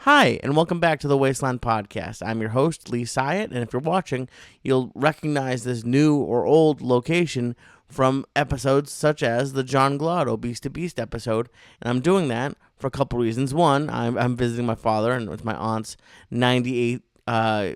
Hi, and welcome back to the Wasteland Podcast. I'm your host, Lee Syatt, and if you're watching, you'll recognize this new or old location from episodes such as the John Glaude Obese to Beast episode, and I'm doing that for a couple reasons. One, I'm visiting my father, and it's my aunt's 98th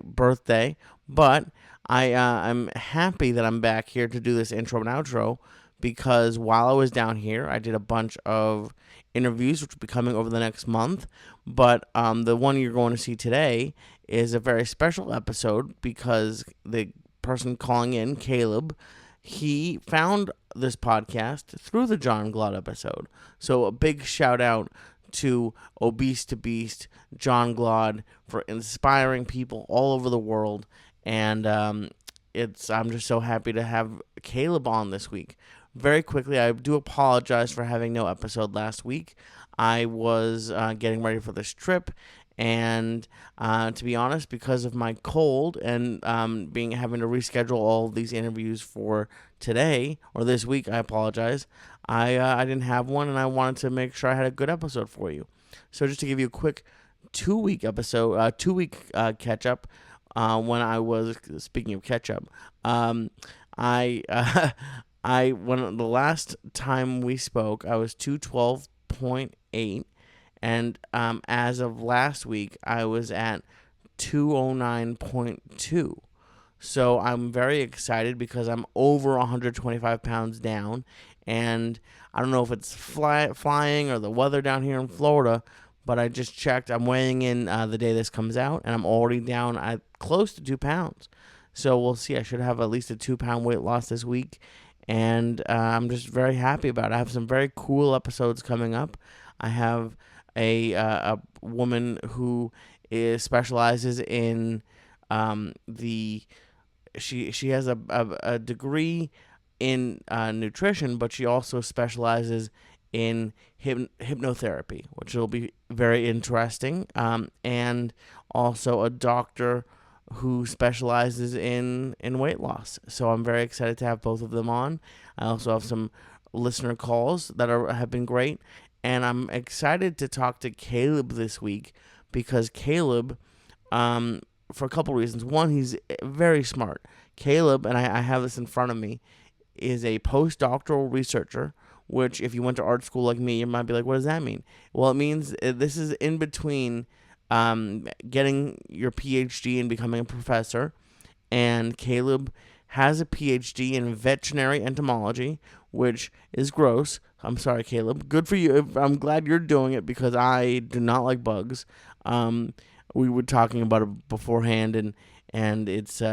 birthday, but I'm happy that I'm back here to do this intro and outro because while I was down here, I did a bunch of interviews, which will be coming over the next month. But the one you're going to see today is a very special episode because the person calling in, Caleb, he found this podcast through the John Glaude episode. So a big shout out to Obese to Beast, John Glaude, for inspiring people all over the world. And I'm just so happy to have Caleb on this week. Very quickly, I do apologize for having no episode last week. I was getting ready for this trip, and to be honest, because of my cold and having to reschedule all of these interviews for today or this week, I apologize. I didn't have one, and I wanted to make sure I had a good episode for you. So just to give you a quick 2-week catch up. When I was speaking of ketchup, when the last time we spoke, I was 212.8, and as of last week, I was at 209.2. So I'm very excited because I'm over 125 pounds down, and I don't know if it's flying or the weather down here in Florida, but I just checked. I'm weighing in the day this comes out, and I'm already down at close to 2 pounds. So we'll see. I should have at least a 2-pound weight loss this week. And I'm just very happy about it. I have some very cool episodes coming up. I have a woman who specializes in she has a degree in nutrition, but she also specializes in hypnotherapy, which will be very interesting. And also a doctor who specializes in weight loss. So I'm very excited to have both of them on. I also have some listener calls that have been great. And I'm excited to talk to Caleb this week because Caleb, for a couple reasons. One, he's very smart. Caleb, and I have this in front of me, is a postdoctoral researcher, which if you went to art school like me, you might be like, what does that mean? Well, it means this is in between getting your PhD and becoming a professor. And Caleb has a PhD in veterinary entomology, which is gross. I'm sorry, Caleb. Good for you. I'm glad you're doing it because I do not like bugs. We were talking about it beforehand, and it's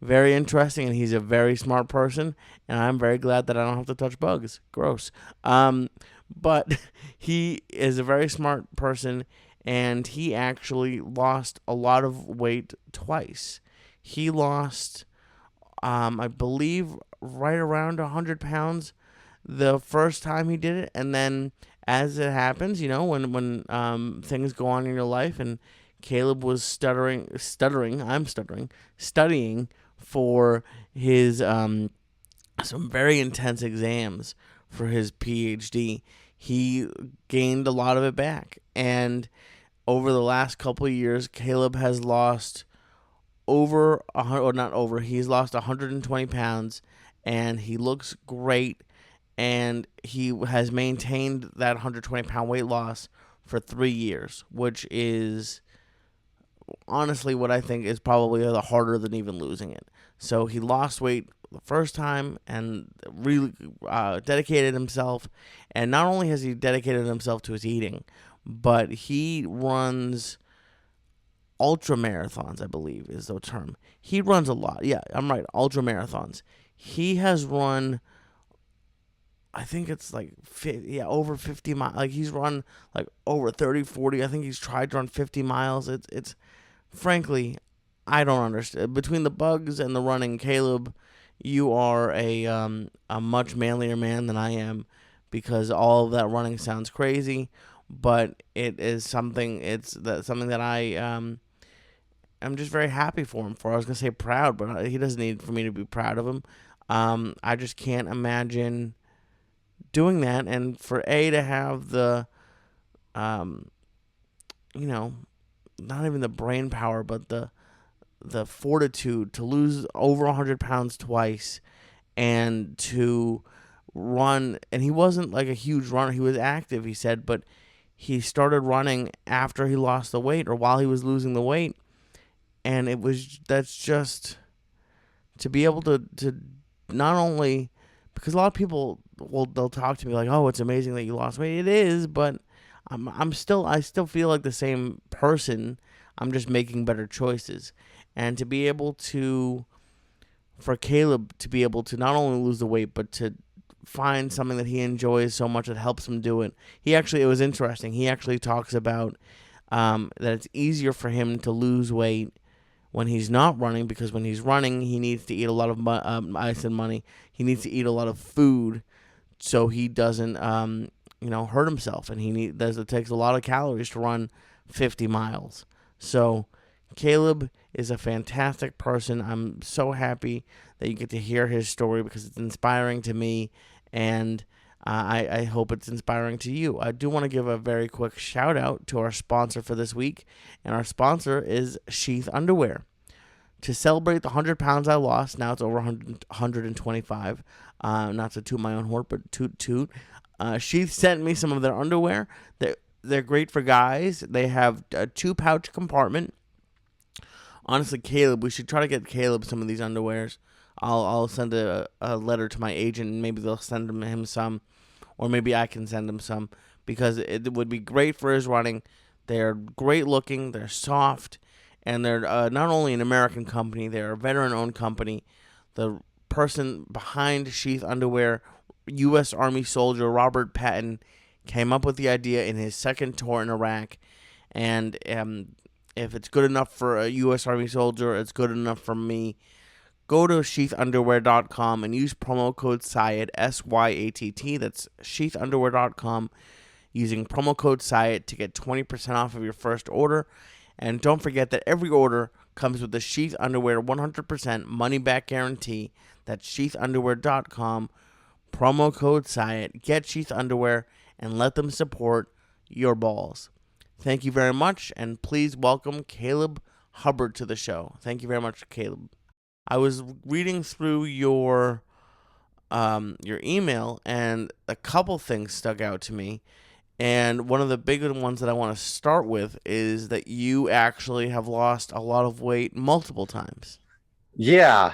very interesting, and he's a very smart person, and I'm very glad that I don't have to touch bugs. Gross. But he is a very smart person, and he actually lost a lot of weight twice. He lost, I believe, right around 100 pounds the first time he did it. And then as it happens, when things go on in your life, and Caleb was studying for his some very intense exams for his PhD, he gained a lot of it back. And over the last couple of years, Caleb has lost he's lost 120 pounds, and he looks great, and he has maintained that 120 pound weight loss for 3 years, which is honestly what I think is probably harder than even losing it. So he lost weight the first time and really dedicated himself. And not only has he dedicated himself to his eating, but he runs ultra marathons, I believe is the term. He runs a lot. Yeah, I'm right. Ultra marathons. He has run, I think it's like, over 50 miles. Like he's run like over 30, 40. I think he's tried to run 50 miles. It's frankly, I don't understand. Between the bugs and the running, Caleb, you are a much manlier man than I am, because all of that running sounds crazy, but it is something. Something that I'm just very happy for him for. I was gonna say proud, but he doesn't need for me to be proud of him. I just can't imagine doing that, and for to have the, not even the brain power, but the fortitude to lose over 100 pounds twice and to run. And he wasn't like a huge runner. He was active, he said, but he started running after he lost the weight or while he was losing the weight. And that's just to be able to not only, because a lot of people they'll talk to me like, oh, it's amazing that you lost weight. It is, but I still feel like the same person. I'm just making better choices. And to be able to, for Caleb to be able to not only lose the weight, but to find something that he enjoys so much that helps him do it. It was interesting. He actually talks about that it's easier for him to lose weight when he's not running, because when he's running, he needs to eat a lot of money. He needs to eat a lot of food so he doesn't hurt himself, and it takes a lot of calories to run 50 miles. So Caleb is a fantastic person. I'm so happy that you get to hear his story because it's inspiring to me, and I hope it's inspiring to you. I do want to give a very quick shout out to our sponsor for this week, and our sponsor is Sheath Underwear. To celebrate the 100 pounds I lost, now it's over 125. Not to toot my own horn, but toot. Sheath sent me some of their underwear. They're great for guys. They have a 2-pouch compartment. Honestly, Caleb, we should try to get Caleb some of these underwears. I'll send a letter to my agent, and maybe they'll send him some, or maybe I can send him some, because it would be great for his running. They're great looking. They're soft, and they're not only an American company, they're a veteran-owned company. The person behind Sheath Underwear, U.S. Army soldier Robert Patton, came up with the idea in his second tour in Iraq, and if it's good enough for a U.S. Army soldier, it's good enough for me. Go to sheathunderwear.com and use promo code Syatt, SYATT. That's sheathunderwear.com, using promo code Syatt to get 20% off of your first order. And don't forget that every order comes with the Sheath Underwear 100% money-back guarantee. That's sheathunderwear.com, promo code Syatt. Get Sheath Underwear and let them support your balls. Thank you very much, and please welcome Caleb Hubbard to the show. Thank you very much, Caleb. I was reading through your email, and a couple things stuck out to me. And one of the bigger ones that I want to start with is that you actually have lost a lot of weight multiple times. Yeah.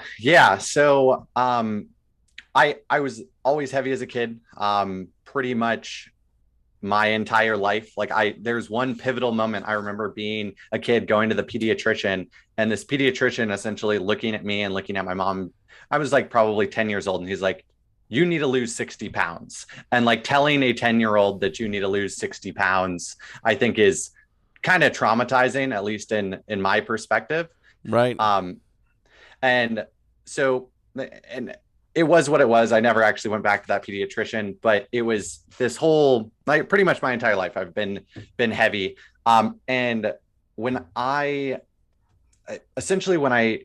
So I was always heavy as a kid. Pretty much my entire life. There's one pivotal moment. I remember being a kid going to the pediatrician, and this pediatrician essentially looking at me and looking at my mom. I was like probably 10 years old, and he's like, you need to lose 60 pounds. And like telling a 10-year-old that you need to lose 60 pounds, I think is kind of traumatizing, at least in my perspective. Right. And so, and it was what it was. I never actually went back to that pediatrician, but it was this whole, like, pretty much my entire life, I've been heavy. And when I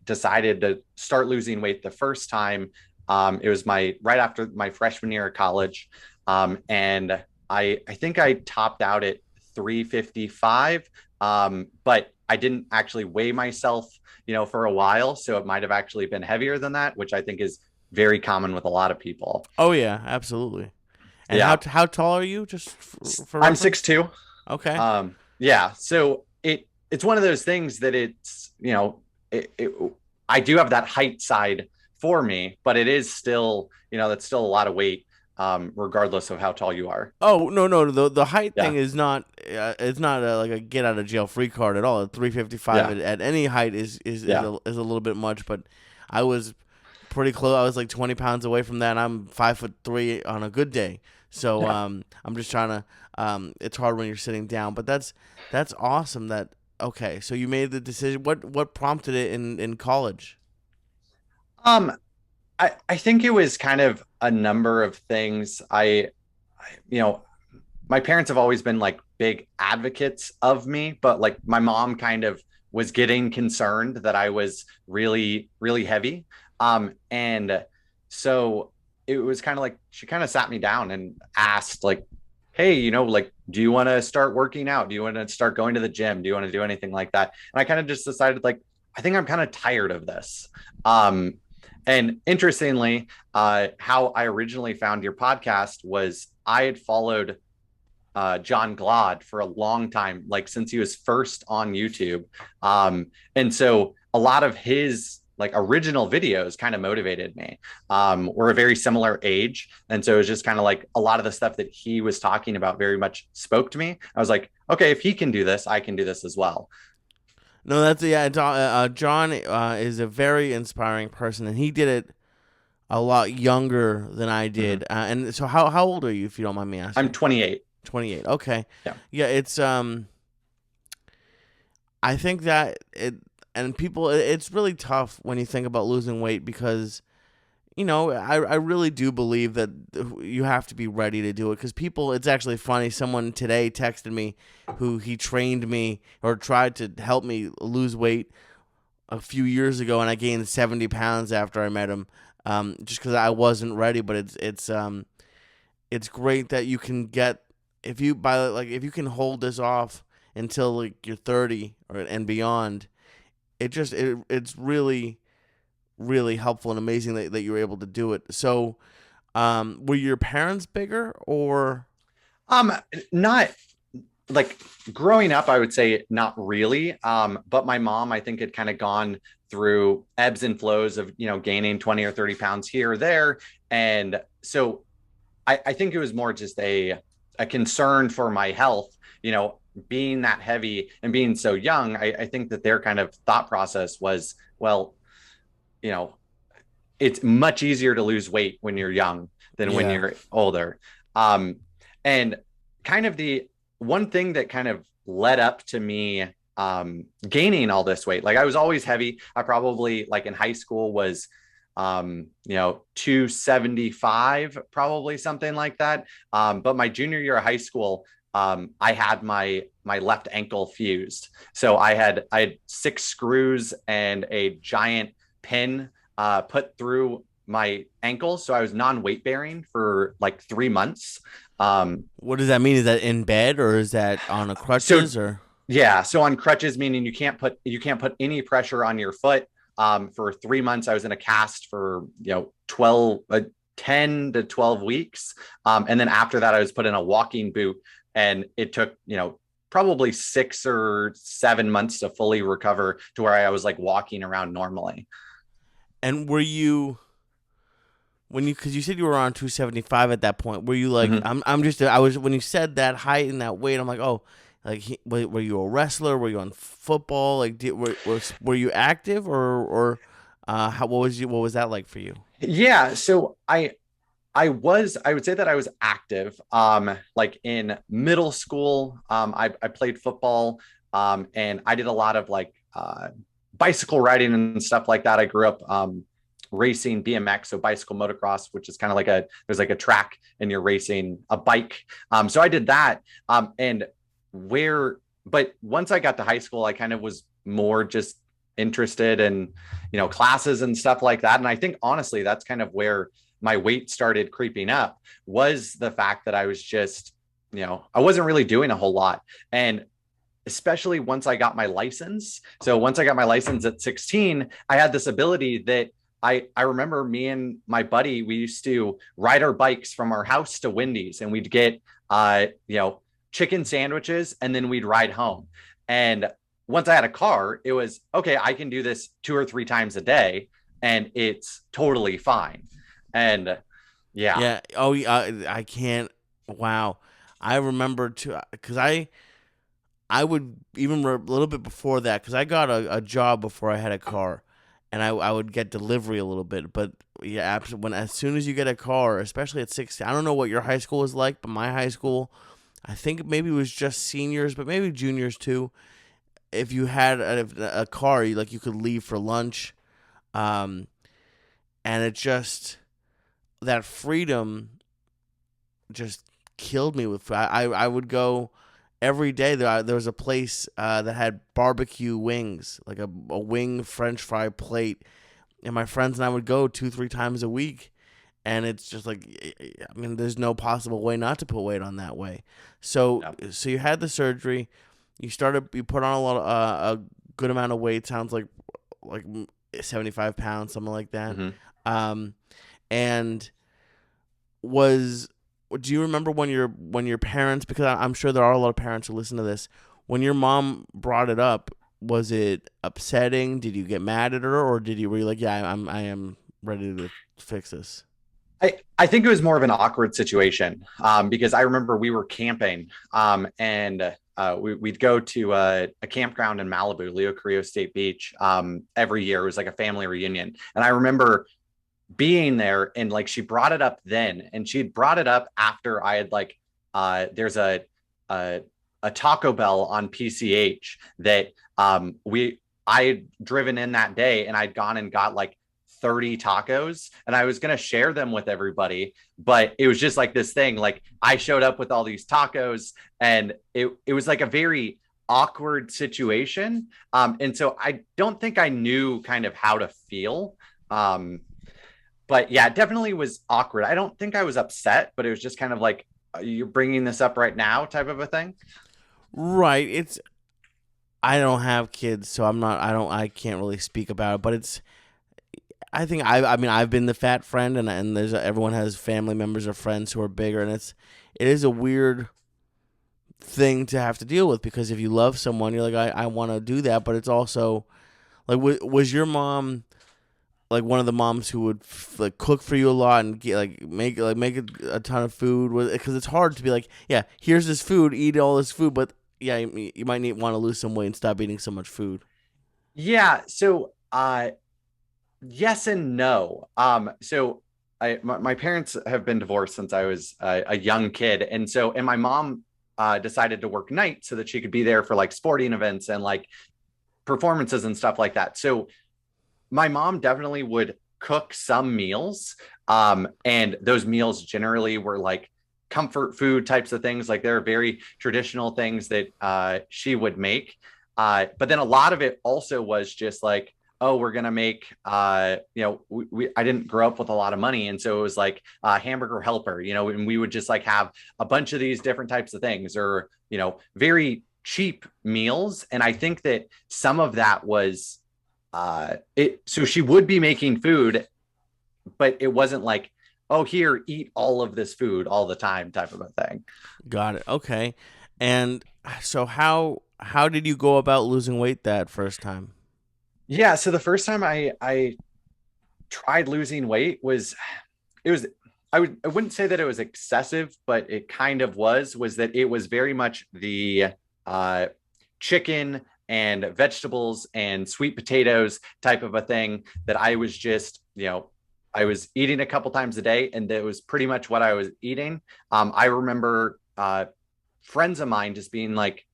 decided to start losing weight the first time, it was right after my freshman year of college. And I think I topped out at 355. But I didn't actually weigh myself, for a while. So it might've actually been heavier than that, which I think is very common with a lot of people. Oh yeah, absolutely. And Yeah. how tall are you? Just for I'm reference? 6'2". Okay. Yeah. So it's one of those things that it's, I do have that height side for me, but it is still, that's still a lot of weight, regardless of how tall you are. Oh no, the height Yeah. thing is not it's not like a get out of jail free card at all. 355 Yeah. at any height is Yeah. is a little bit much, but I was pretty close. I was like 20 pounds away from that, and I'm 5'3" on a good day. So Yeah. I'm just trying to it's hard when you're sitting down, but that's awesome. Okay, so you made the decision. What prompted it in college? Um, I think it was kind of a number of things. You know, my parents have always been like big advocates of me, but like my mom kind of was getting concerned that I was really, really heavy. And so it was kind of like she kind of sat me down and asked, like, hey, like, do you want to start working out? Do you want to start going to the gym? Do you want to do anything like that? And I kind of just decided, like, I think I'm kind of tired of this. Um, and interestingly, how I originally found your podcast was I had followed John Glad for a long time, like since he was first on YouTube. And so a lot of his like original videos kind of motivated me. We're a very similar age. And so it was just kind of like a lot of the stuff that he was talking about very much spoke to me. I was like, okay, if he can do this, I can do this as well. No, that's yeah. John is a very inspiring person, and he did it a lot younger than I Mm-hmm. did. And so, how old are you, if you don't mind me I'm asking? 28. 28. Okay. Yeah. Yeah, it's I think that it and people it's really tough when you think about losing weight because I really do believe that you have to be ready to do it because people, it's actually funny. Someone today texted me who he trained me or tried to help me lose weight a few years ago, and I gained 70 pounds after I met him, just because I wasn't ready. But it's great that you can get if you by like if you can hold this off until like you're 30 and beyond. It's really helpful and amazing that you were able to do it. So, were your parents bigger or? Um, Not like growing up, I would say not really. But my mom, I think, had kind of gone through ebbs and flows of, gaining 20 or 30 pounds here or there. And so I think it was more just a concern for my health, being that heavy and being so young. I think that their kind of thought process was, well, you know, it's much easier to lose weight when you're young than when Yeah. you're older. Um, and kind of the one thing that kind of led up to me gaining all this weight, like I was always heavy. I probably like in high school was 275, probably something like that. But my junior year of high school, I had my left ankle fused. So I had 6 screws and a giant pin put through my ankle. So I was non-weight bearing for like 3 months. Um, What does that mean? Is that in bed or is that on a so crutches or? yeah, so on crutches, meaning you can't put any pressure on your foot. For 3 months, I was in a cast for 10 to 12 weeks, and then after that, I was put in a walking boot, and it took probably 6 or 7 months to fully recover to where I was like walking around normally. And were you when you because you said you were on 275 at that point? Were you like Mm-hmm. I'm just I was when you said that height and that weight? I'm like, oh, like were you a wrestler? Were you on football? Like were you active or how what was that like for you? Yeah, so I would say that I was active. Like in middle school, I played football, and I did a lot of like bicycle riding and stuff like that. I grew up racing BMX, so bicycle motocross, which is kind of like there's like a track and you're racing a bike. So I did that. And where, but once I got to high school, I kind of was more just interested in, classes and stuff like that. And I think honestly, that's kind of where my weight started creeping up, was the fact that I was just, I wasn't really doing a whole lot. And especially once I got my license. So once I got my license at 16, I had this ability that I remember me and my buddy, we used to ride our bikes from our house to Wendy's, and we'd get chicken sandwiches, and then we'd ride home. And once I had a car, it was okay, I can do this 2 or 3 times a day and it's totally fine. And yeah. Yeah. Oh, yeah. I can't. Wow. I remember too, because I would even a little bit before that, because I got a job before I had a car, and I would get delivery a little bit. But yeah, when as soon as you get a car, especially at 16, I don't know what your high school was like, but my high school, I think maybe it was just seniors, but maybe juniors too. If you had a car, you could leave for lunch, um, and it just that freedom just killed me with. I would go every day. There was a place that had barbecue wings, like a wing French fry plate, and my friends and I would go 2 3 times a week, and it's just like, I mean, there's no possible way not to put weight on that way. So Yeah. so you had the surgery, you put on a lot a good amount of weight. Sounds like 75 pounds, something like that. Hmm. Um, and was do you remember when your parents, because I'm sure there are a lot of parents who listen to this, when your mom brought it up, was it upsetting? Did you get mad at her, or were you like, yeah, I am ready to fix this? I think it was more of an awkward situation because I remember we were camping and we'd go to a campground in Malibu, Leo Carrillo State Beach, every year. It was like a family reunion. And I remember being there and like she brought it up then and she'd brought it up after I had like there's a a Taco Bell on PCH that we I had driven in that day and I'd gone and got like 30 tacos and I was going to share them with everybody, but it was just like this thing, like I showed up with all these tacos and it was like a very awkward situation. And so I don't think I knew kind of how to feel. Um, but yeah, it definitely was awkward. I don't think I was upset, but it was just kind of like, you're bringing this up right now type of a thing. Right. It's I don't have kids, so I can't really speak about it, but it's I think I mean I've been the fat friend, and there's everyone has family members or friends who are bigger, and it is a weird thing to have to deal with, because if you love someone, you're like, I want to do that, but it's also like, was your mom like one of the moms who would like cook for you a lot and get, make a ton of food? Because it's hard to be like, yeah, here's this food, eat all this food, but yeah, you might want to lose some weight and stop eating so much food. Yeah. So yes and no. So my parents have been divorced since I was a young kid, and my mom decided to work nights so that she could be there for like sporting events and like performances and stuff like that. So my mom definitely would cook some meals, and those meals generally were like comfort food types of things. Like there are very traditional things that she would make, but then a lot of it also was just like, oh, we're gonna make I didn't grow up with a lot of money, and so it was like hamburger helper, and we would just like have a bunch of these different types of things, or very cheap meals. And I think that some of that was it. So she would be making food, but it wasn't like, oh, here, eat all of this food all the time type of a thing. Got it. Okay. And so how did you go about losing weight that first time? Yeah, so the first time I tried losing weight was it was I wouldn't say that it was excessive, but it kind of was that it was very much the uh chicken and vegetables and sweet potatoes type of a thing that I was just, I was eating a couple times a day, and that was pretty much what I was eating. I remember friends of mine just being like,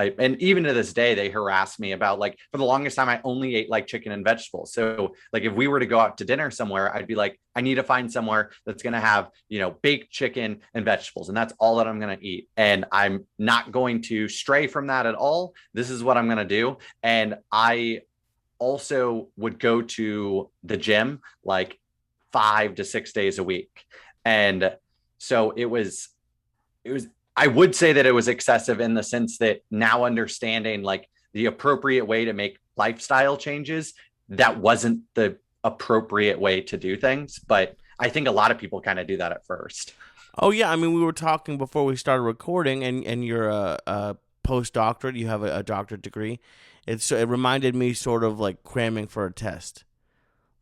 and even to this day, they harass me about like, for the longest time, I only ate like chicken and vegetables. So like, if we were to go out to dinner somewhere, I'd be like, I need to find somewhere that's going to have, baked chicken and vegetables. And that's all that I'm going to eat. And I'm not going to stray from that at all. This is what I'm going to do. And I also would go to the gym like 5 to 6 days a week. And so it was I would say that it was excessive in the sense that now understanding like the appropriate way to make lifestyle changes, that wasn't the appropriate way to do things. But I think a lot of people kind of do that at first. Oh yeah, I mean, we were talking before we started recording, and you're a postdoctorate. You have a doctorate degree. It reminded me sort of like cramming for a test.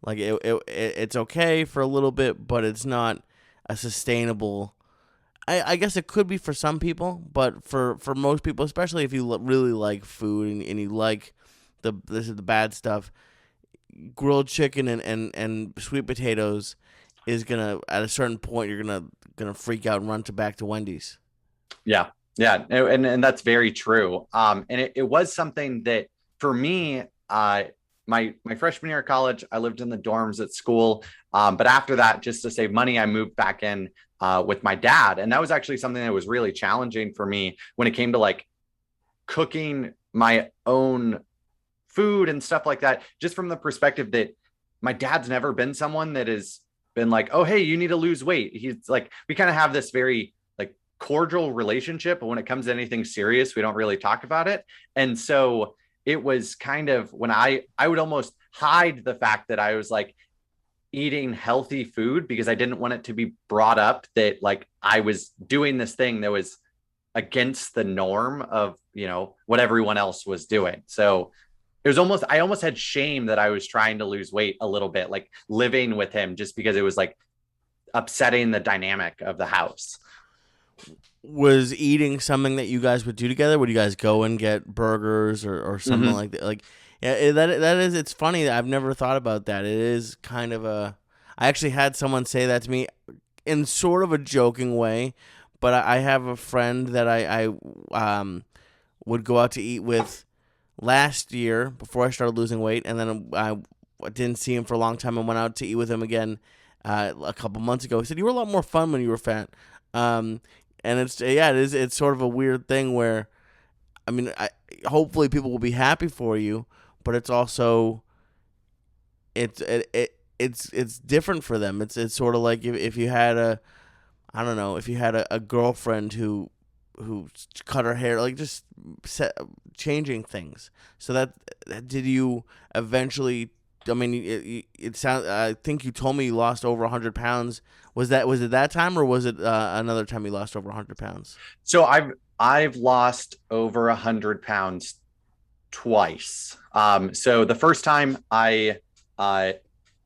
Like it's okay for a little bit, but it's not a sustainable. I guess it could be for some people, but for most people, especially if you really like food, and you like this is the bad stuff, grilled chicken and sweet potatoes is gonna, at a certain point, you're gonna freak out and run to back to Wendy's. Yeah. Yeah. And that's very true. And it was something that for me, my freshman year of college, I lived in the dorms at school. But after that, just to save money, I moved back in with my dad. And that was actually something that was really challenging for me when it came to like cooking my own food and stuff like that, just from the perspective that my dad's never been someone that is been like, oh, hey, you need to lose weight. He's like, we kind of have this very like cordial relationship, but when it comes to anything serious, we don't really talk about it. And so it was kind of when I would almost hide the fact that I was like eating healthy food because I didn't want it to be brought up that like I was doing this thing that was against the norm of, what everyone else was doing. So it was I almost had shame that I was trying to lose weight a little bit, like living with him, just because it was like upsetting the dynamic of the house. Was eating something that you guys would do together? Would you guys go and get burgers or something like that? Like, yeah, that is. It's funny that I've never thought about that. It is kind of a. I actually had someone say that to me in sort of a joking way, but I have a friend that I would go out to eat with last year before I started losing weight, and then I didn't see him for a long time and went out to eat with him again a couple months ago. He said, "You were a lot more fun when you were fat." And it's sort of a weird thing where, I mean, hopefully people will be happy for you, but it's also it's different for them. It's sort of like if you had I don't know, if you had a girlfriend who cut her hair, like just changing things. So that did you eventually? I mean, it sounds. I think you told me you lost over 100 pounds. Was it that time, or was it another time you lost over 100 pounds? So I've lost over 100 pounds twice. So the first time I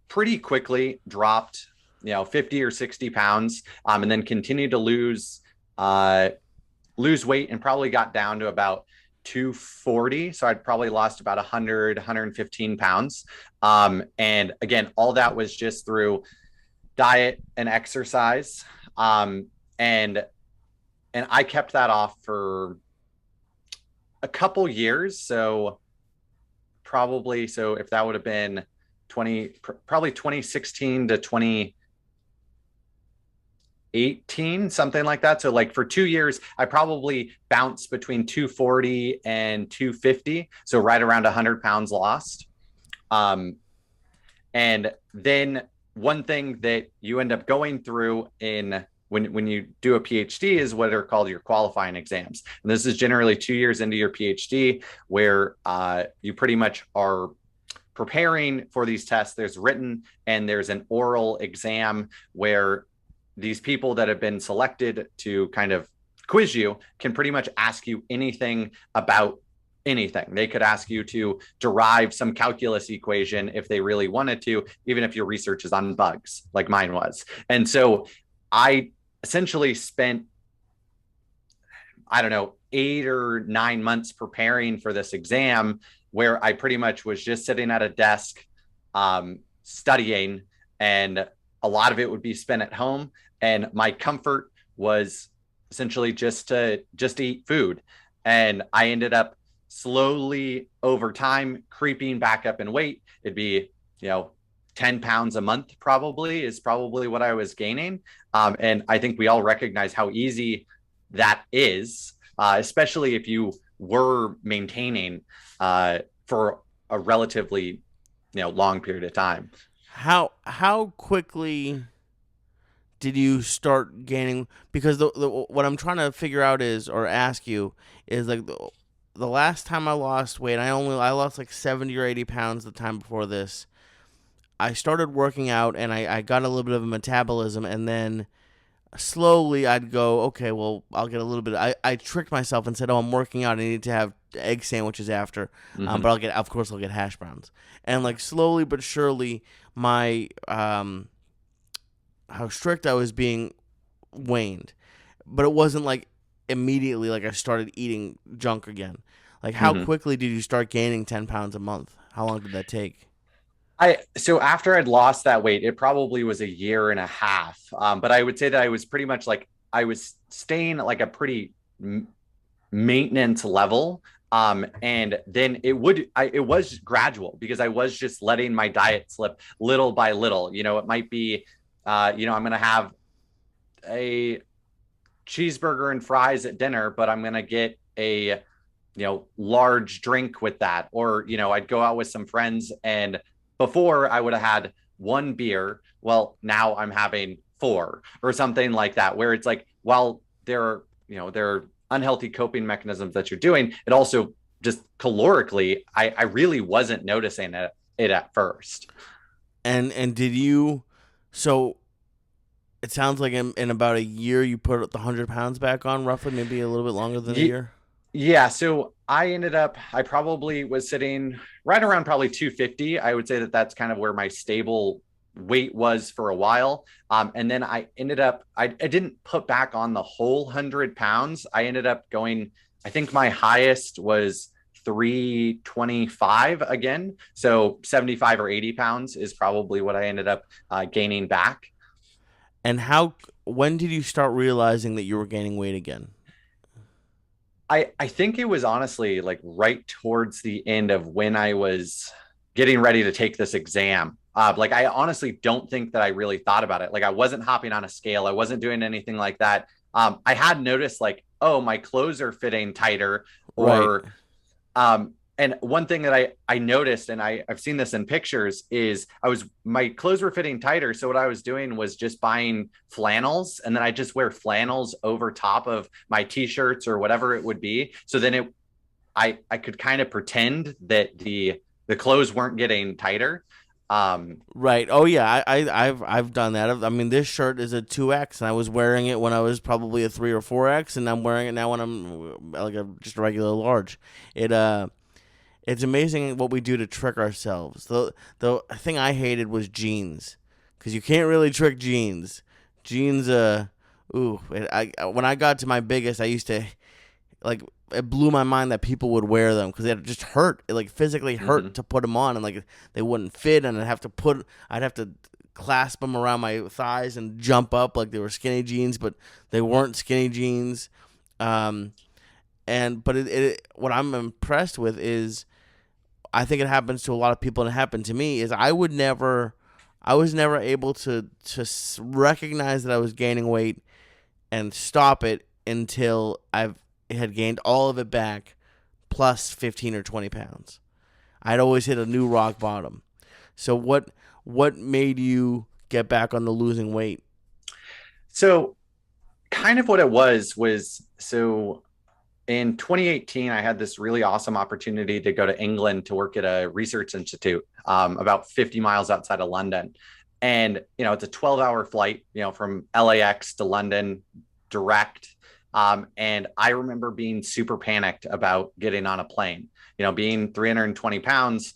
pretty quickly dropped 50 or 60 pounds, and then continued to lose weight and probably got down to about 240. So I'd probably lost about 115 pounds. And again, all that was just through diet and exercise. And I kept that off for a couple years. So if that would have been probably 2016 to 2018, something like that. So like for 2 years, I probably bounced between 240 and 250. So right around 100 pounds lost. And then one thing that you end up going through when you do a PhD is what are called your qualifying exams. And this is generally 2 years into your PhD where you pretty much are preparing for these tests. There's written and there's an oral exam where these people that have been selected to kind of quiz you can pretty much ask you anything about anything. They could ask you to derive some calculus equation if they really wanted to, even if your research is on bugs like mine was. And so I essentially spent, I don't know, 8 or 9 months preparing for this exam where I pretty much was just sitting at a desk studying, and a lot of it would be spent at home. And my comfort was essentially just to eat food. And I ended up slowly over time creeping back up in weight. It'd be, 10 pounds a month is probably what I was gaining. And I think we all recognize how easy that is, especially if you were maintaining for a relatively, long period of time. How quickly did you start gaining? Because what I'm trying to figure out or ask you is like the last time I lost weight, I lost like 70 or 80 pounds the time before this. I started working out and I got a little bit of a metabolism, and then slowly I'd go, okay, well, I'll get a little bit. I tricked myself and said, oh, I'm working out. I need to have egg sandwiches after. Mm-hmm. But I'll get hash browns. And like slowly but surely my, how strict I was being waned, but it wasn't like immediately like I started eating junk again. Like how quickly did you start gaining 10 pounds a month? How long did that take? So after I'd lost that weight, it probably was a year and a half. But I would say that I was pretty much like I was staying at like a pretty maintenance level. And then it was gradual because I was just letting my diet slip little by little. It might be, I'm going to have a cheeseburger and fries at dinner, but I'm going to get a, large drink with that. Or, I'd go out with some friends, and before I would have had one beer, well, now I'm having four or something like that, where it's like, while there are unhealthy coping mechanisms that you're doing, it also just calorically, I really wasn't noticing it at first. And did you? So it sounds like in about a year you put the 100 pounds back on, roughly, maybe a little bit longer than a Ye- year. Yeah, so I probably was sitting right around probably 250. I would say that that's kind of where my stable weight was for a while. And then I didn't put back on the whole 100 pounds. I ended up going, I think my highest was 325 again. So 75 or 80 pounds is probably what I ended up gaining back. And when did you start realizing that you were gaining weight again? I think it was honestly like right towards the end of when I was getting ready to take this exam. Like I honestly don't think that I really thought about it. Like I wasn't hopping on a scale. I wasn't doing anything like that. I had noticed like, oh, my clothes are fitting tighter, Right. or and one thing that I noticed, and I've seen this in pictures, is my clothes were fitting tighter. So what I was doing was just buying flannels, and then I just wear flannels over top of my t-shirts or whatever it would be. So then I could kind of pretend that the clothes weren't getting tighter. Right. Oh yeah, I've done that. I mean, this shirt is a 2X, and I was wearing it when I was probably a 3 or 4X, and I'm wearing it now when I'm like just a regular large. It it's amazing what we do to trick ourselves. The thing I hated was jeans, because you can't really trick jeans. Jeans, when I got to my biggest, I used to like it blew my mind that people would wear them because it just hurt. It like physically hurt Mhm. to put them on, and like they wouldn't fit, and I'd have to clasp them around my thighs and jump up like they were skinny jeans, but they weren't skinny jeans. Um, what I'm impressed with is I think it happens to a lot of people, and it happened to me. Is I was never able to recognize that I was gaining weight and stop it until I've had gained all of it back, plus 15 or 20 pounds. I'd always hit a new rock bottom. So what made you get back on the losing weight? So kind of what it was so in 2018, I had this really awesome opportunity to go to England to work at a research institute, about 50 miles outside of London. And, it's a 12-hour flight, from LAX to London direct. And I remember being super panicked about getting on a plane, being 320 pounds,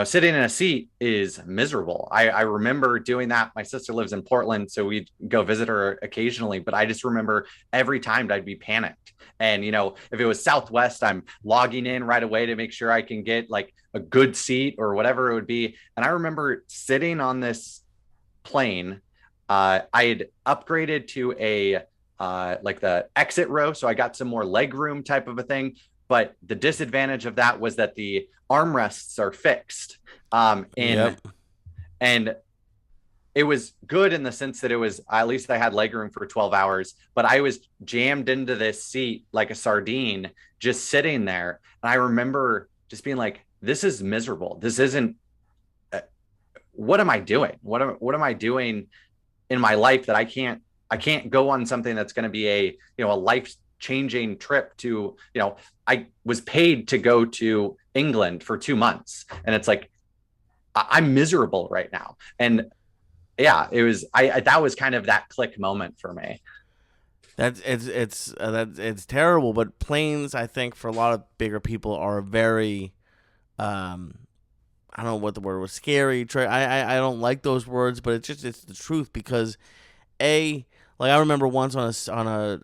sitting in a seat is miserable. I remember doing that. My sister lives in Portland, so we'd go visit her occasionally, but I just remember every time I'd be panicked. And, if it was Southwest, I'm logging in right away to make sure I can get like a good seat or whatever it would be. And I remember sitting on this plane. I had upgraded to like the exit row. So I got some more leg room type of a thing. But the disadvantage of that was that the armrests are fixed. Yep. And it was good in the sense that it was, at least I had legroom for 12 hours, but I was jammed into this seat like a sardine, just sitting there. And I remember just being like, this is miserable. This isn't, what am I doing? What am I doing in my life that I can't go on something that's going to be a life changing trip to, I was paid to go to England for 2 months. And it's like, I'm miserable right now. And yeah, it was, that was kind of that click moment for me. It's terrible, but planes, I think, for a lot of bigger people are very, um, I don't know what the word was, scary. I don't like those words, but it's the truth because a like I remember once on a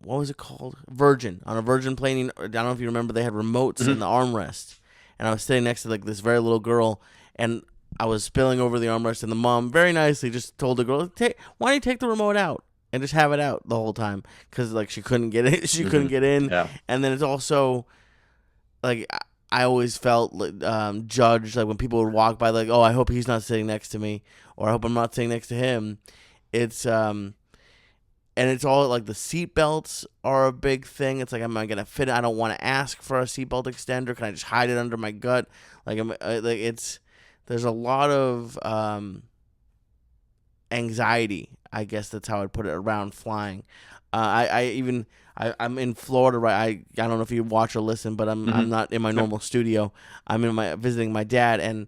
what was it called, Virgin, on a Virgin plane. I don't know if you remember, they had remotes in Mhm. the armrest, and I was sitting next to like this very little girl, and I was spilling over the armrest, and the mom very nicely just told the girl, why don't you take the remote out and just have it out the whole time, because like she couldn't get in, Mhm. Yeah. and then it's also like I always felt like, judged, like when people would walk by, like, oh, I hope he's not sitting next to me, or I hope I'm not sitting next to him. It's and it's all like the seat belts are a big thing. It's like, am I gonna fit it? I don't want to ask for a seatbelt extender. Can I just hide it under my gut? Like, like there's a lot of anxiety. I guess that's how I'd put it around flying. I even I'm in Florida, right? I don't know if you watch or listen, but I'm Hmm. not in my Yep. normal studio. I'm in my visiting my dad, and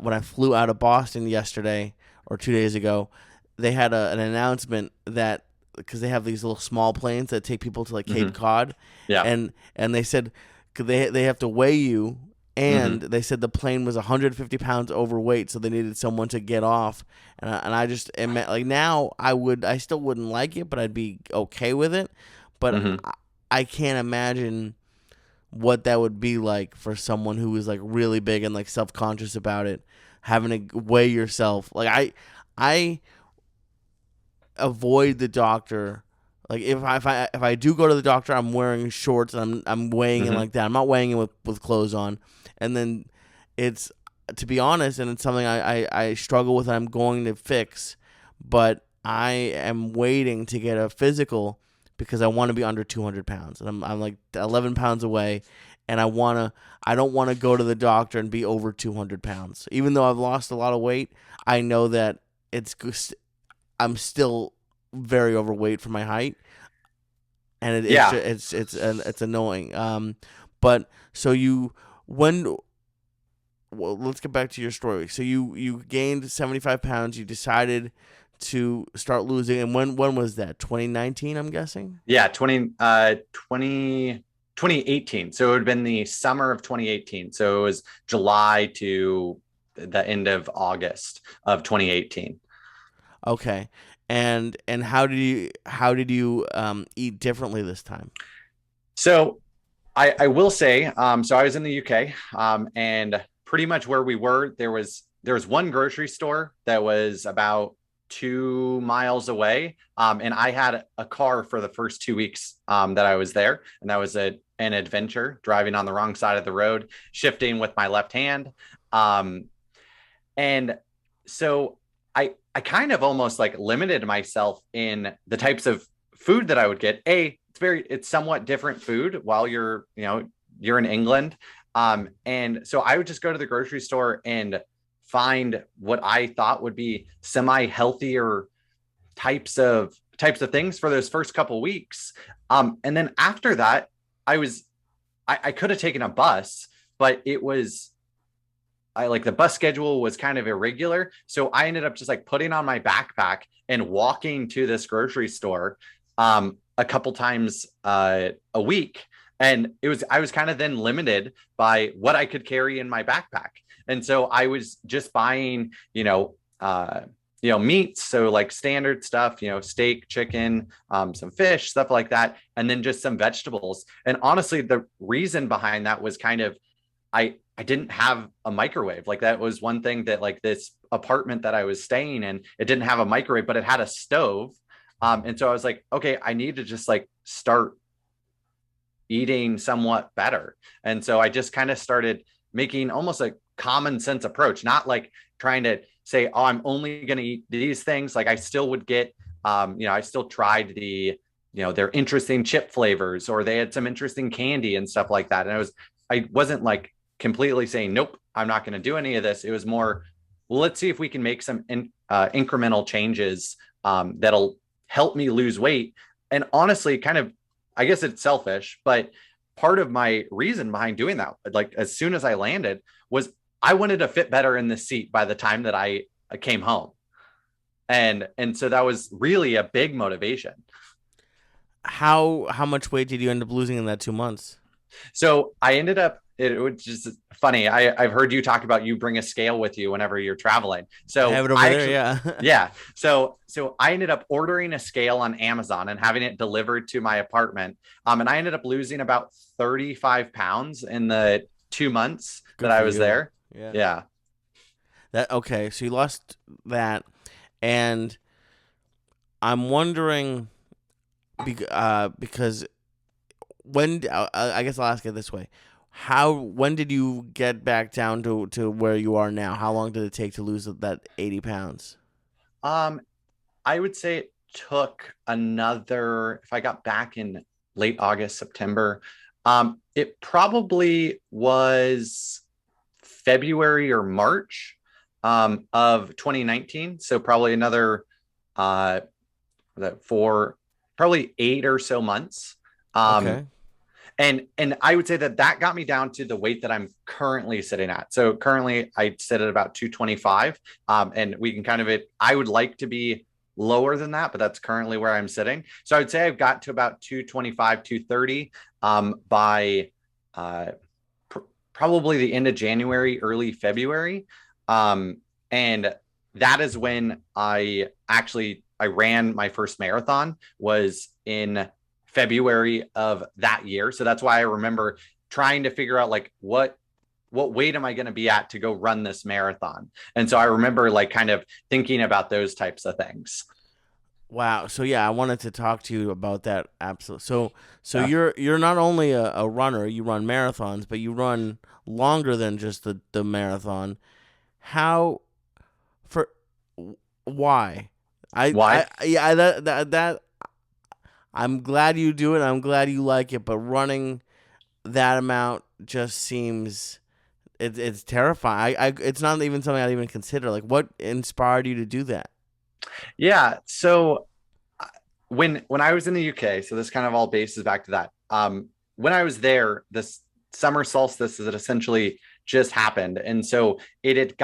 when I flew out of Boston yesterday or 2 days ago, they had an announcement that because they have these little small planes that take people to like Cape Hmm. Cod, Yeah. and they said 'cause they have to weigh you. And Hmm. they said the plane was 150 pounds overweight, so they needed someone to get off. And I just like now I still wouldn't like it, but I'd be okay with it. But Hmm. I can't imagine what that would be like for someone who is like really big and like self conscious about it, having to weigh yourself. Like I avoid the doctor. Like if I do go to the doctor, I'm wearing shorts and I'm weighing in Hmm. like that. I'm not weighing in with clothes on, and then it's to be honest, and it's something I struggle with. And I'm going to fix, but I am waiting to get a physical because I want to be under 200 pounds, and I'm like 11 pounds away, and I don't want to go to the doctor and be over 200 pounds. Even though I've lost a lot of weight, I know that I'm still very overweight for my height, and it's Yeah. just, it's annoying. But so you when well, let's get back to your story. So you gained 75 pounds. You decided to start losing, and when was that? 2019, I'm guessing. Yeah. 2018. So it would have been the summer of 2018. So it was July to the end of August of 2018. Okay, and how did you eat differently this time? So I will say, so I was in the UK, and pretty much where we were, there was one grocery store that was about 2 miles away, and I had a car for the first 2 weeks that I was there, and that was an adventure, driving on the wrong side of the road, shifting with my left hand, um, and so I kind of almost like limited myself in the types of food that I would get. It's somewhat different food while you're in England. And so I would just go to the grocery store and find what I thought would be semi healthier types of things for those first couple weeks. And then after that, I could have taken a bus, but I like the bus schedule was kind of irregular. So I ended up just like putting on my backpack and walking to this grocery store a couple times a week. And I was kind of then limited by what I could carry in my backpack. And so I was just buying, meats. So like standard stuff, steak, chicken, some fish, stuff like that. And then just some vegetables. And honestly, the reason behind that was kind of, I didn't have a microwave. Like that was one thing that like this apartment that I was staying in, it didn't have a microwave, but it had a stove. And so I was like, okay, I need to just like start eating somewhat better. And so I just kind of started making almost a common sense approach, not like trying to say, oh, I'm only going to eat these things. Like I still would get, I still tried their interesting chip flavors, or they had some interesting candy and stuff like that. And I wasn't like completely saying, nope, I'm not going to do any of this. It was more, well, let's see if we can make some incremental changes that'll help me lose weight. And honestly, kind of, I guess it's selfish, but part of my reason behind doing that, like as soon as I landed, was I wanted to fit better in the seat by the time that I came home. And so that was really a big motivation. How much weight did you end up losing in that 2 months? So I ended up, it was just funny. I've heard you talk about you bring a scale with you whenever you're traveling. I have So it over I there. actually, Yeah. yeah. So I ended up ordering a scale on Amazon and having it delivered to my apartment. And I ended up losing about 35 pounds in the 2 months that Good I for was you. there. Yeah. Yeah. That okay. So you lost that, and I'm wondering because I guess I'll ask it this way: when did you get back down to where you are now? How long did it take to lose that 80 pounds? Um, I would say it took another, if I got back in late August, September, it probably was February or March of 2019. So probably another uh, for probably 8 or so months. Um, Okay. and I would say that that got me down to the weight that I'm currently sitting at. So currently I sit at about 225. And we can kind of it. I would like to be lower than that, but that's currently where I'm sitting. So I would say I've got to about 225, 230 by uh, probably the end of January, early February. And that is when I ran my first marathon was in February of that year. So that's why I remember trying to figure out like what weight am I going to be at to go run this marathon. And so I remember like kind of thinking about those types of things. Wow. So yeah, I wanted to talk to you about that. Absolutely. So Yeah. you're not only a runner, you run marathons, but you run longer than just the marathon. How for why? Why? Yeah, that I'm glad you do it. I'm glad you like it, but running that amount just seems it's terrifying. It's not even something I'd even consider. Like, what inspired you to do that? Yeah. So when I was in the UK, so this kind of all bases back to that. When I was there, this summer solstice is essentially just happened, and so it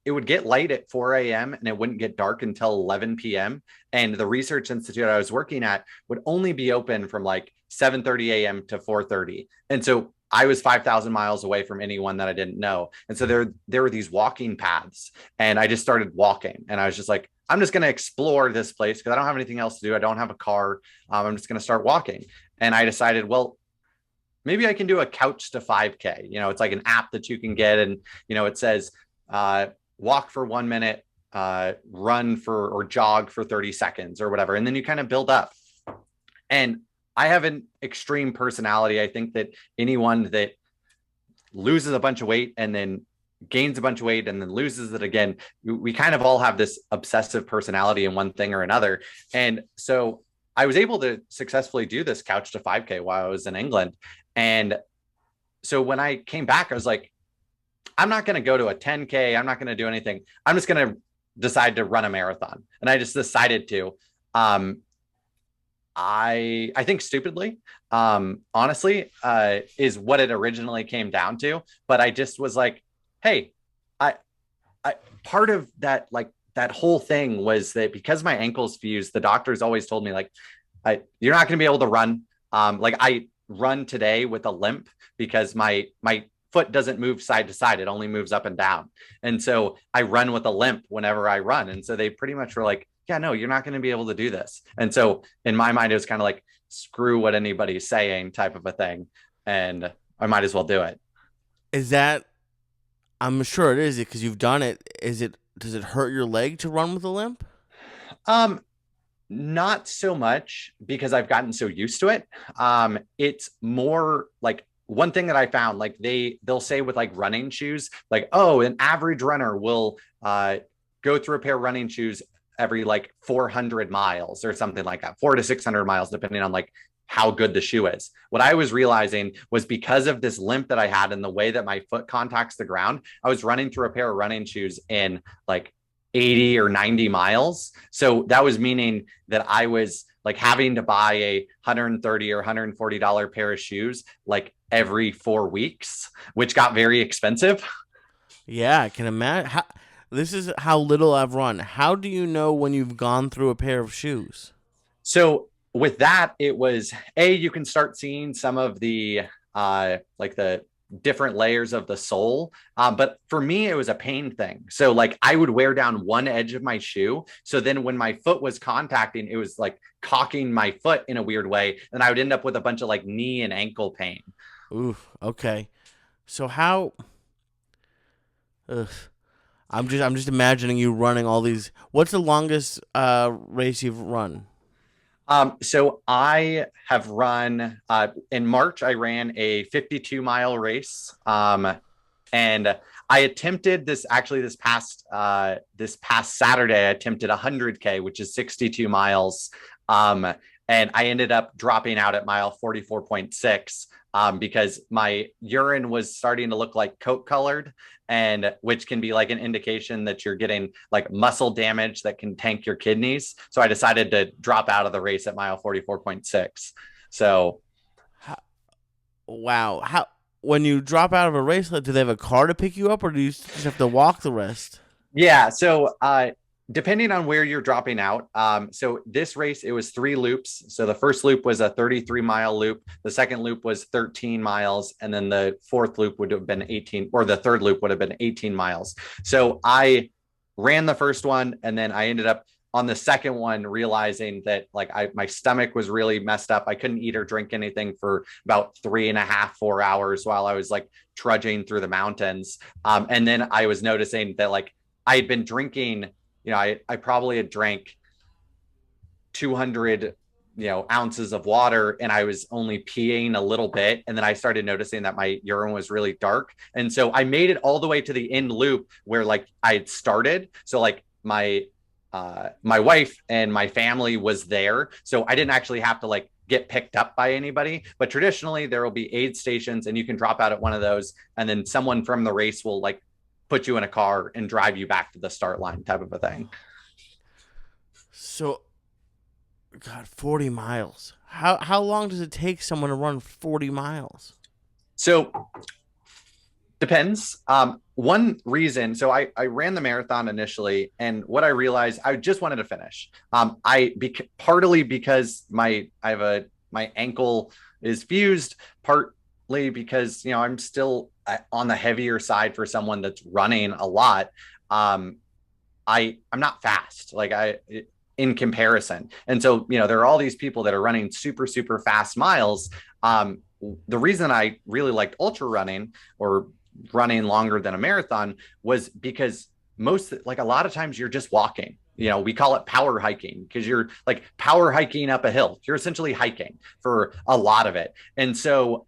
would get light at 4 a.m. and it wouldn't get dark until 11 p.m. And the research institute I was working at would only be open from like 7:30 a.m. to 4:30, and so I was 5,000 miles away from anyone that I didn't know. And so there were these walking paths, and I just started walking, and I was just like, I'm just going to explore this place because I don't have anything else to do. I don't have a car. I'm just going to start walking. And I decided, well, maybe I can do a couch to 5K. It's like an app that you can get. And, it says walk for 1 minute, run for or jog for 30 seconds or whatever. And then you kind of build up. And I have an extreme personality. I think that anyone that loses a bunch of weight and then gains a bunch of weight and then loses it again, we kind of all have this obsessive personality in one thing or another. And so I was able to successfully do this couch to 5K while I was in England. And so when I came back, I was like, I'm not going to go to a 10K. I'm not going to do anything. I'm just going to decide to run a marathon. And I just decided to. I think stupidly, honestly, is what it originally came down to. But I just was like, hey, I, I part of that, like that whole thing was that because my ankles fused, the doctors always told me like, you're not going to be able to run. Like I run today with a limp because my foot doesn't move side to side; it only moves up and down. And so I run with a limp whenever I run. And so they pretty much were like, yeah, no, you're not going to be able to do this. And so in my mind, it was kind of like, screw what anybody's saying type of a thing. And I might as well do it. Is that I'm sure it is because you've done it. Does it hurt your leg to run with a limp? Um, Not so much because I've gotten so used to it. It's more like one thing that I found, like they'll say with like running shoes, like, oh, an average runner will go through a pair of running shoes every like 400 miles or something like that, 400 to 600 miles, depending on like how good the shoe is. What I was realizing was because of this limp that I had and the way that my foot contacts the ground, I was running through a pair of running shoes in like 80 or 90 miles. So that was meaning that I was like having to buy a $130 or $140 pair of shoes like every 4 weeks, which got very expensive. Yeah, I can imagine. This is how little I've run. How do you know when you've gone through a pair of shoes? So with that, it was you can start seeing some of the like the different layers of the sole. But for me, it was a pain thing. So like I would wear down one edge of my shoe. So then when my foot was contacting, it was like cocking my foot in a weird way. And I would end up with a bunch of like knee and ankle pain. Oof. Okay. So how? Ugh. I'm just imagining you running all these. What's the longest race you've run? So I have run in March, I ran a 52-mile race. And I attempted this past Saturday, I attempted 100K, which is 62 miles. And I ended up dropping out at mile 44.6. because my urine was starting to look like Coke colored, and which can be like an indication that you're getting like muscle damage that can tank your kidneys. So I decided to drop out of the race at mile 44.6. So How, wow. How when you drop out of a race, like, do they have a car to pick you up, or do you just have to walk the rest? yeah, so depending on where you're dropping out, so this race it was 3 loops. So the first loop was a 33-mile loop, the second loop was 13 miles, and then the fourth loop would have been 18, or the third loop would have been 18 miles. So I ran the first one, and then I ended up on the second one realizing that like my stomach was really messed up. I couldn't eat or drink anything for about 3.5, 4 hours while I was like trudging through the mountains. And then I was noticing that like I had been drinking, I probably had drank 200 ounces of water, and I was only peeing a little bit, and then I started noticing that my urine was really dark, and so I made it all the way to the end loop where like I had started. So like my wife and my family was there, so I didn't actually have to like get picked up by anybody. But traditionally there will be aid stations, and you can drop out at one of those, and then someone from the race will like put you in a car and drive you back to the start line, type of a thing. So, God, 40 miles. How long does it take someone to run 40 miles? So depends. One reason, so I ran the marathon initially, and what I realized, I just wanted to finish. Partly because my ankle is fused, partly because I'm still on the heavier side for someone that's running a lot. I'm not fast, like in comparison, and so there are all these people that are running super super fast miles. The reason I really liked ultra running, or running longer than a marathon, was because a lot of times you're just walking. We call it power hiking because you're like power hiking up a hill. You're essentially hiking for a lot of it. And so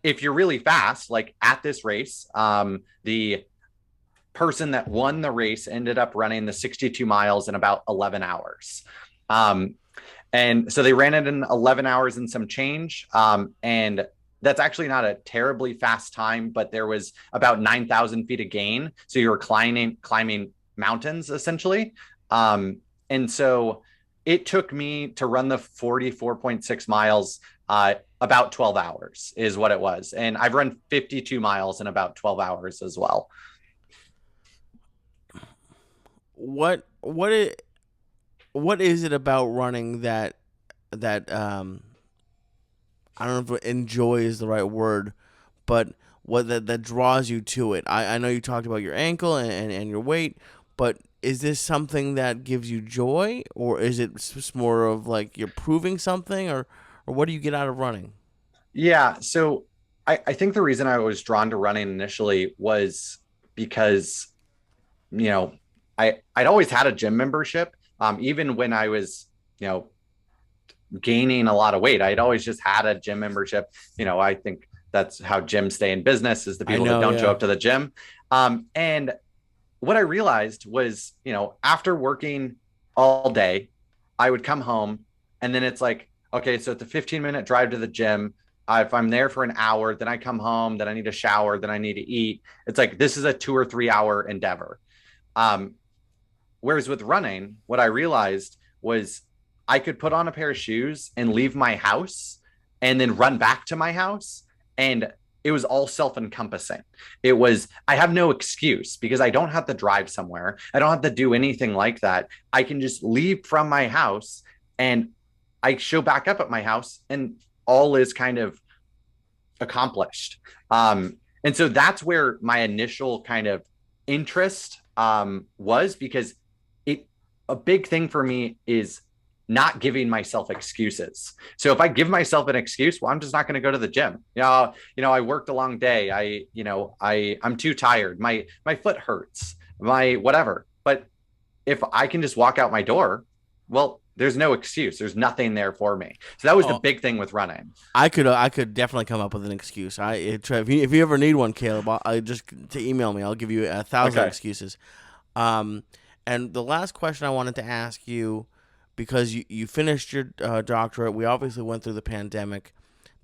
if you're really fast, like at this race, the person that won the race ended up running the 62 miles in about 11 hours. And so they ran it in 11 hours and some change. And that's actually not a terribly fast time, but there was about 9,000 feet of gain. So you were climbing mountains essentially. And so it took me to run the 44.6 miles, about 12 hours is what it was. And I've run 52 miles in about 12 hours as well. What is it about running that I don't know if enjoy is the right word, but what that draws you to it? I know you talked about your ankle and your weight, but is this something that gives you joy, or is it just more of like you're proving something, or what do you get out of running? Yeah. So I think the reason I was drawn to running initially was because, you know, I'd always had a gym membership. Even when I was, gaining a lot of weight, I'd always just had a gym membership. I think that's how gyms stay in business, is the I people that know, don't show yeah. up to the gym. And what I realized was, after working all day, I would come home, and then it's like, okay, so it's a 15-minute drive to the gym. If I'm there for an hour, then I come home, then I need to shower, then I need to eat. It's like, this is a 2 or 3 hour endeavor. Um, Whereas with running, what I realized was I could put on a pair of shoes and leave my house and then run back to my house. And it was all self encompassing. I have no excuse because I don't have to drive somewhere. I don't have to do anything like that. I can just leave from my house, and I show back up at my house, and all is kind of accomplished. And so that's where my initial kind of interest was, because it a big thing for me is not giving myself excuses. So if I give myself an excuse, well, I'm just not going to go to the gym. I worked a long day. I'm too tired. My foot hurts. My whatever. But if I can just walk out my door, well, there's no excuse. There's nothing there for me. So that was the Oh, big thing with running. I could definitely come up with an excuse. If you ever need one, Caleb, I just to email me. I'll give you 1,000 Okay. excuses. Um, and the last question I wanted to ask you, because you finished your doctorate, we obviously went through the pandemic.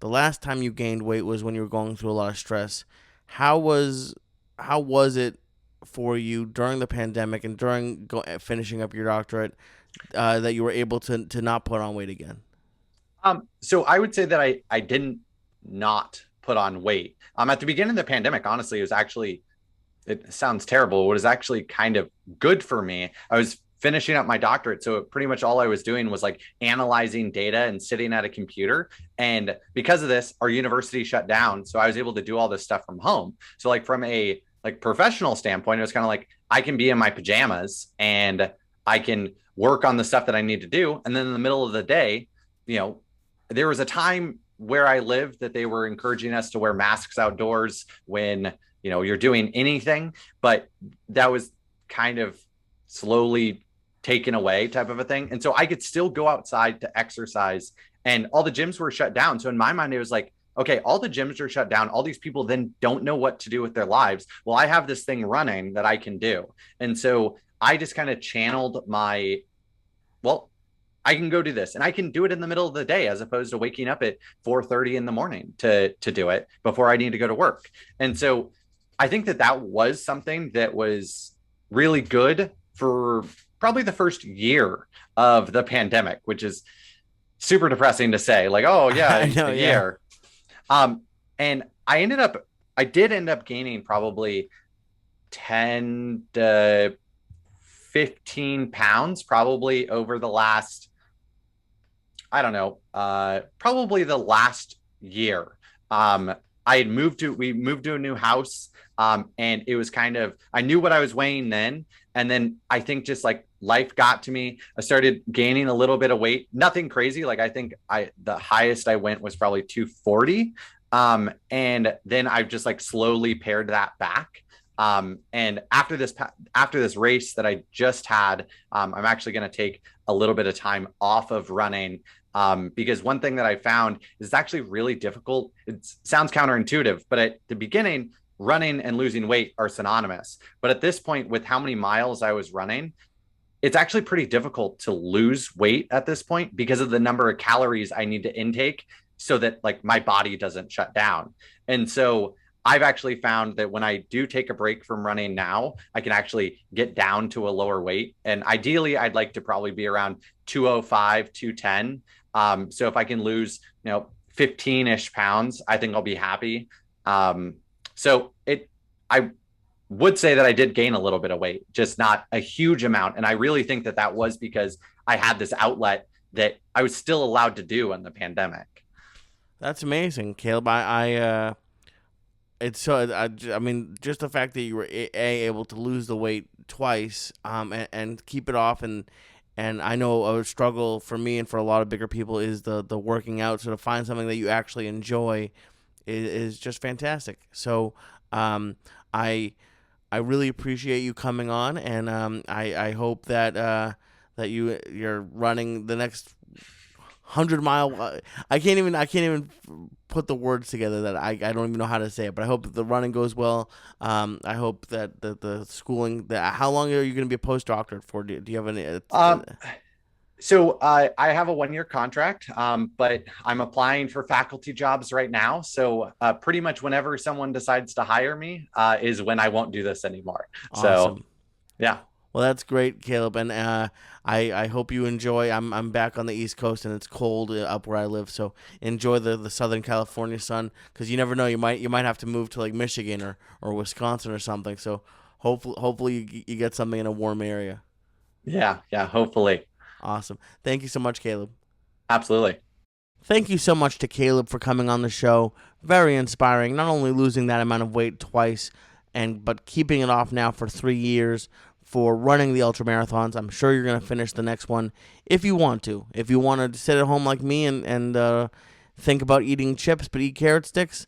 the last time you gained weight was when you were going through a lot of stress. How was it for you during the pandemic and during finishing up your doctorate that you were able to not put on weight again? So I would say that I didn't not put on weight. At the beginning of the pandemic, honestly, it was actually, it sounds terrible. It was actually kind of good for me. I was finishing up my doctorate. So pretty much all I was doing was like analyzing data and sitting at a computer. And because of this, our university shut down. So I was able to do all this stuff from home. So like from a like professional standpoint, it was kind of like I can be in my pajamas and I can work on the stuff that I need to do. And then in the middle of the day, you know, there was a time where I lived that they were encouraging us to wear masks outdoors when, you know, you're doing anything, but that was kind of slowly taken away type of a thing. And so I could still go outside to exercise and all the gyms were shut down. So in my mind, it was like, okay, all the gyms are shut down. All these people then don't know what to do with their lives. Well, I have this thing running that I can do. And so I just kind of channeled my, well, I can go do this and I can do it in the middle of the day as opposed to waking up at 4:30 in the morning to do it before I need to go to work. And so I think that that was something that was really good for probably the first year of the pandemic, which is super depressing to say, like, oh yeah, I know, a yeah. year. And I did end up gaining probably 10 to 15 pounds probably over the last, I don't know, probably the last year. We moved to a new house. And it was kind of, I knew what I was weighing then. And then I think just like life got to me. I started gaining a little bit of weight, nothing crazy. Like I think the highest I went was probably 240. And then I've just like slowly pared that back. And after this race that I just had, I'm actually going to take a little bit of time off of running. Because one thing that I found is it's actually really difficult. It sounds counterintuitive, but at the beginning, running and losing weight are synonymous. But at this point, with how many miles I was running, it's actually pretty difficult to lose weight at this point because of the number of calories I need to intake so that like my body doesn't shut down. And so I've actually found that when I do take a break from running now, I can actually get down to a lower weight. And ideally, I'd like to probably be around 205, 210. So if I can lose, 15-ish pounds, I think I'll be happy. I would say that I did gain a little bit of weight, just not a huge amount. And I really think that that was because I had this outlet that I was still allowed to do in the pandemic. That's amazing, Caleb. It's so. I mean, just the fact that you were able to lose the weight twice, and keep it off, and I know a struggle for me and for a lot of bigger people is the working out. So to find something that you actually enjoy is just fantastic. So, I really appreciate you coming on, and I hope that that you're running the next 100-mile. I can't even put the words together that I don't even know how to say it. But I hope that the running goes well. I hope that the schooling. How long are you going to be a postdoctorate for? Do you have any? So I have a 1-year contract, but I'm applying for faculty jobs right now. So pretty much whenever someone decides to hire me is when I won't do this anymore. Awesome. So, yeah. Well, that's great, Caleb, and I hope you enjoy. I'm back on the East Coast, and it's cold up where I live, so enjoy the Southern California sun, because you never know, you might have to move to like Michigan or Wisconsin or something. So hopefully you get something in a warm area. Yeah, hopefully. Awesome. Thank you so much, Caleb. Absolutely. Thank you so much to Caleb for coming on the show. Very inspiring. Not only losing that amount of weight twice, but keeping it off now for 3 years. For running the ultramarathons. I'm sure you're going to finish the next one if you want to. If you want to sit at home like me and think about eating chips but eat carrot sticks,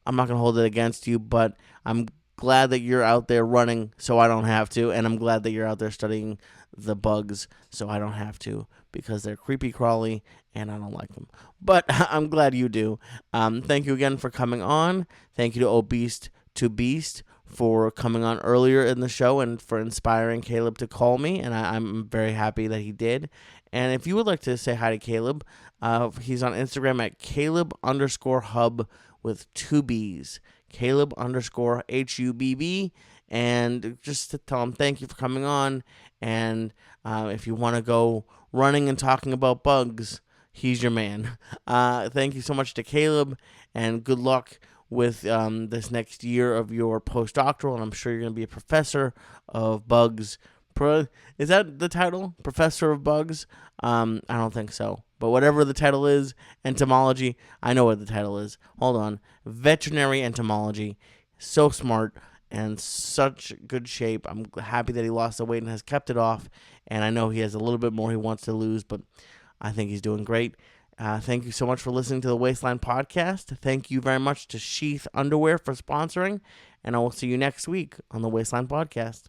I'm not going to hold it against you, but I'm glad that you're out there running so I don't have to, and I'm glad that you're out there studying the bugs so I don't have to, because they're creepy crawly and I don't like them. But I'm glad you do. Thank you again for coming on. Thank you to Obese to Beast for coming on earlier in the show and for inspiring Caleb to call me, and I'm very happy that he did. And if you would like to say hi to Caleb, He's on Instagram at Caleb_Hub with 2 B's. Caleb_HUBB. And just to tell him thank you for coming on. And if you want to go running and talking about bugs, he's your man. Thank you so much to Caleb, and good luck with this next year of your postdoctoral. And I'm sure you're going to be a professor of bugs. Is that the title? Professor of bugs? I don't think so. But whatever the title is, entomology, I know what the title is. Hold on. Veterinary entomology. So smart and such good shape. I'm happy that he lost the weight and has kept it off. And I know he has a little bit more he wants to lose, but I think he's doing great. Thank you so much for listening to the Wasteland Podcast. Thank you very much to Sheath Underwear for sponsoring. And I will see you next week on the Wasteland Podcast.